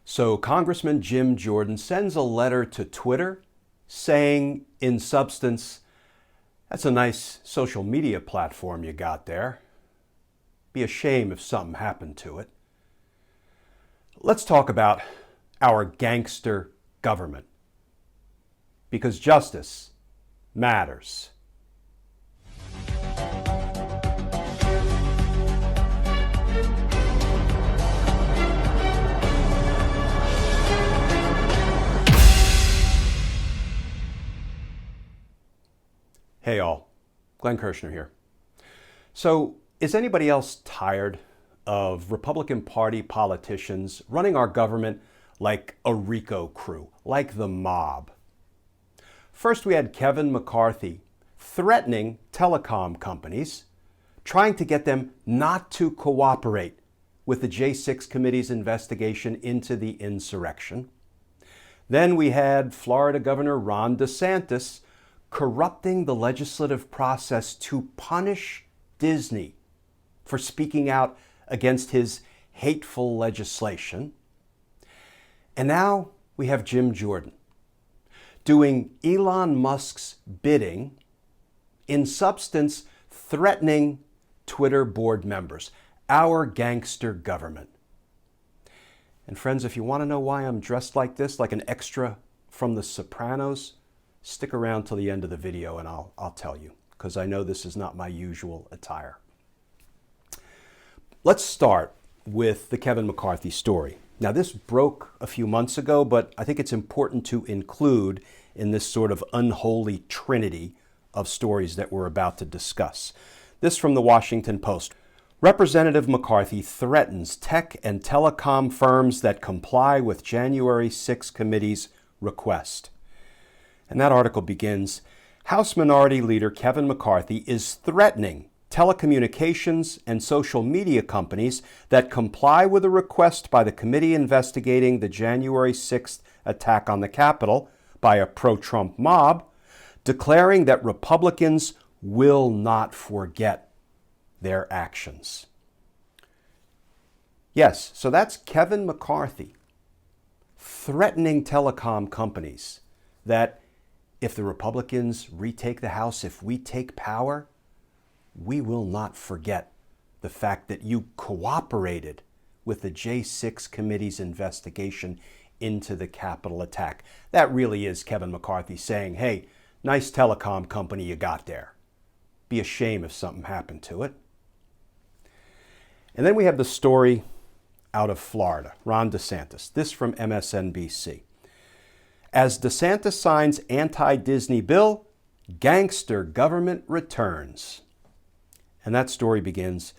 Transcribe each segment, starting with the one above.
So Congressman Jim Jordan sends a letter to Twitter saying, in substance, that's a nice social media platform you got there. Be a shame if something happened to it. Let's talk about our gangster government, because justice matters. Hey all, Glenn Kirshner here. So, is anybody else tired of Republican Party politicians running our government like a RICO crew, like the mob? First, we had Kevin McCarthy threatening telecom companies, trying to get them not to cooperate with the J6 committee's investigation into the insurrection. Then we had Florida Governor Ron DeSantis corrupting the legislative process to punish Disney for speaking out against his hateful legislation. And now we have Jim Jordan doing Elon Musk's bidding, in substance threatening Twitter board members, our gangster government. And friends, if you want to know why I'm dressed like this, like an extra from The Sopranos, stick around till the end of the video and I'll tell you, because I know this is not my usual attire. Let's start with the Kevin McCarthy story. Now, this broke a few months ago, but I think it's important to include in this sort of unholy trinity of stories that we're about to discuss. This from the Washington Post. Representative McCarthy threatens tech and telecom firms that comply with January 6 committee's request. And that article begins, House Minority Leader Kevin McCarthy is threatening telecommunications and social media companies that comply with a request by the committee investigating the January 6th attack on the Capitol by a pro-Trump mob, declaring that Republicans will not forget their actions. Yes, so that's Kevin McCarthy threatening telecom companies that if the Republicans retake the House, if we take power, we will not forget the fact that you cooperated with the J6 committee's investigation into the Capitol attack. That really is Kevin McCarthy saying, hey, nice telecom company you got there. Be a shame if something happened to it. And then we have the story out of Florida, Ron DeSantis. This from MSNBC. As DeSantis signs anti-Disney bill, gangster government returns. And that story begins,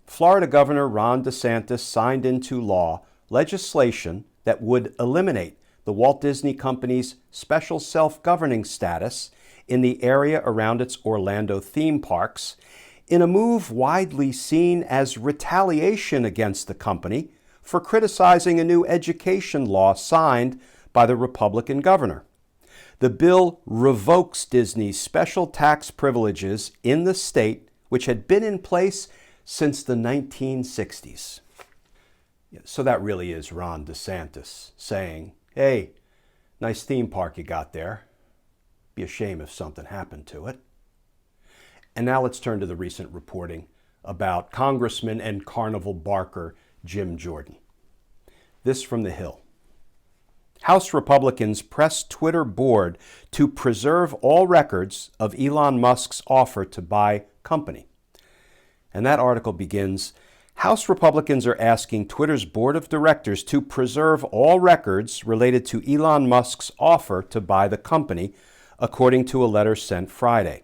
Florida Governor Ron DeSantis signed into law legislation that would eliminate the Walt Disney Company's special self-governing status in the area around its Orlando theme parks, in a move widely seen as retaliation against the company for criticizing a new education law signed by the Republican governor. The bill revokes Disney's special tax privileges in the state, which had been in place since the 1960s. So that really is Ron DeSantis saying, hey, nice theme park you got there. Be a shame if something happened to it. And now let's turn to the recent reporting about Congressman and carnival barker Jim Jordan. This from The Hill. House Republicans pressed Twitter board to preserve all records of Elon Musk's offer to buy company. And that article begins, House Republicans are asking Twitter's board of directors to preserve all records related to Elon Musk's offer to buy the company, according to a letter sent Friday.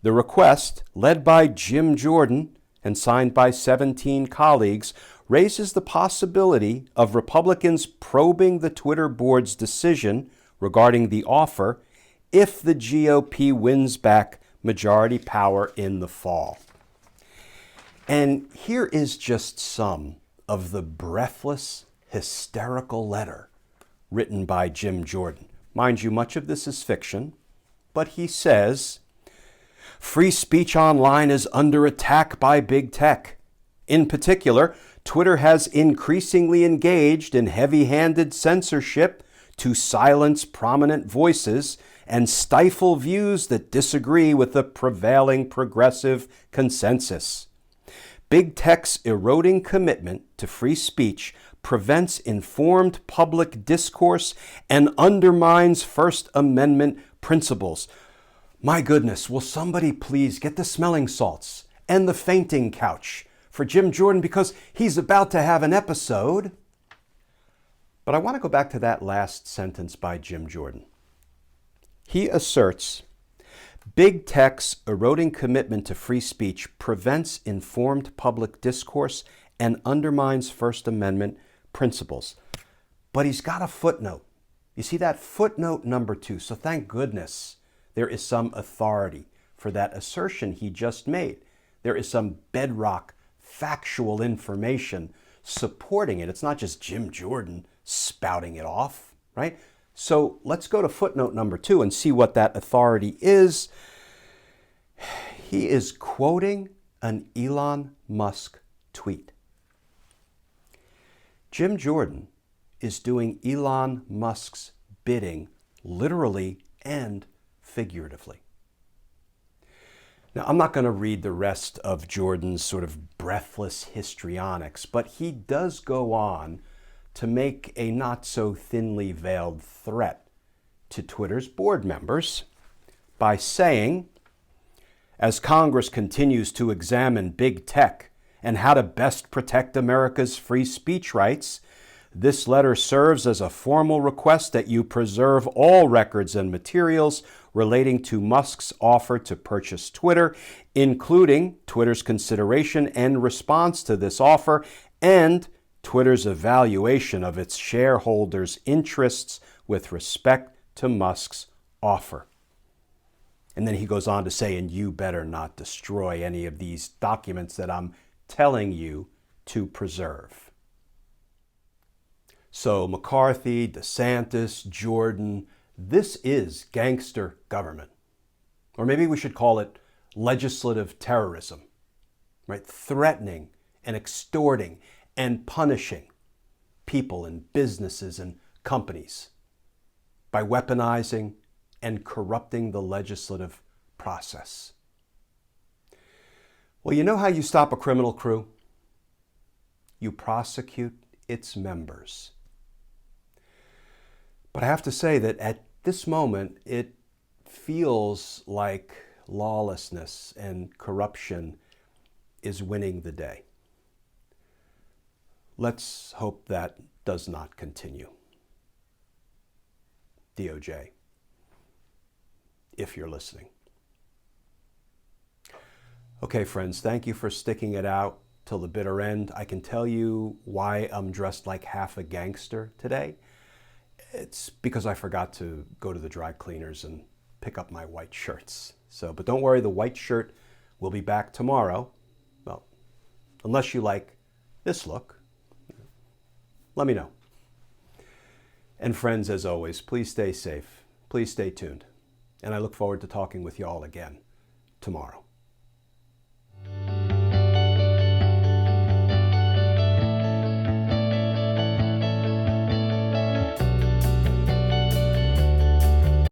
The request, led by Jim Jordan and signed by 17 colleagues, raises the possibility of Republicans probing the Twitter board's decision regarding the offer if the GOP wins back majority power in the fall. And here is just some of the breathless, hysterical letter written by Jim Jordan. Mind you, much of this is fiction, but he says, free speech online is under attack by big tech. In particular, Twitter has increasingly engaged in heavy-handed censorship to silence prominent voices and stifle views that disagree with the prevailing progressive consensus. Big Tech's eroding commitment to free speech prevents informed public discourse and undermines First Amendment principles. My goodness, will somebody please get the smelling salts and the fainting couch for Jim Jordan, because he's about to have an episode. But I want to go back to that last sentence by Jim Jordan. He asserts, Big Tech's eroding commitment to free speech prevents informed public discourse and undermines First Amendment principles. But he's got a footnote. You see that footnote number 2. So thank goodness there is some authority for that assertion he just made. There is some bedrock factual information supporting it. It's not just Jim Jordan spouting it off, right? So let's go to footnote number 2 and see what that authority is. He is quoting an Elon Musk tweet. Jim Jordan is doing Elon Musk's bidding literally and figuratively. Now, I'm not going to read the rest of Jordan's sort of breathless histrionics, but he does go on to make a not so thinly veiled threat to Twitter's board members by saying, as Congress continues to examine big tech and how to best protect America's free speech rights, this letter serves as a formal request that you preserve all records and materials relating to Musk's offer to purchase Twitter, including Twitter's consideration and response to this offer and Twitter's evaluation of its shareholders' interests with respect to Musk's offer. And then he goes on to say, and you better not destroy any of these documents that I'm telling you to preserve. So McCarthy, DeSantis, Jordan, this is gangster government. Or maybe we should call it legislative terrorism, right? Threatening and extorting and punishing people and businesses and companies by weaponizing and corrupting the legislative process. Well, you know how you stop a criminal crew? You prosecute its members. But I have to say that at this moment, it feels like lawlessness and corruption is winning the day. Let's hope that does not continue. DOJ, if you're listening. Okay, friends, thank you for sticking it out till the bitter end. I can tell you why I'm dressed like half a gangster today. It's because I forgot to go to the dry cleaners and pick up my white shirts. But don't worry, the white shirt will be back tomorrow. Well, unless you like this look, let me know. And friends, as always, please stay safe. Please stay tuned. And I look forward to talking with you all again tomorrow.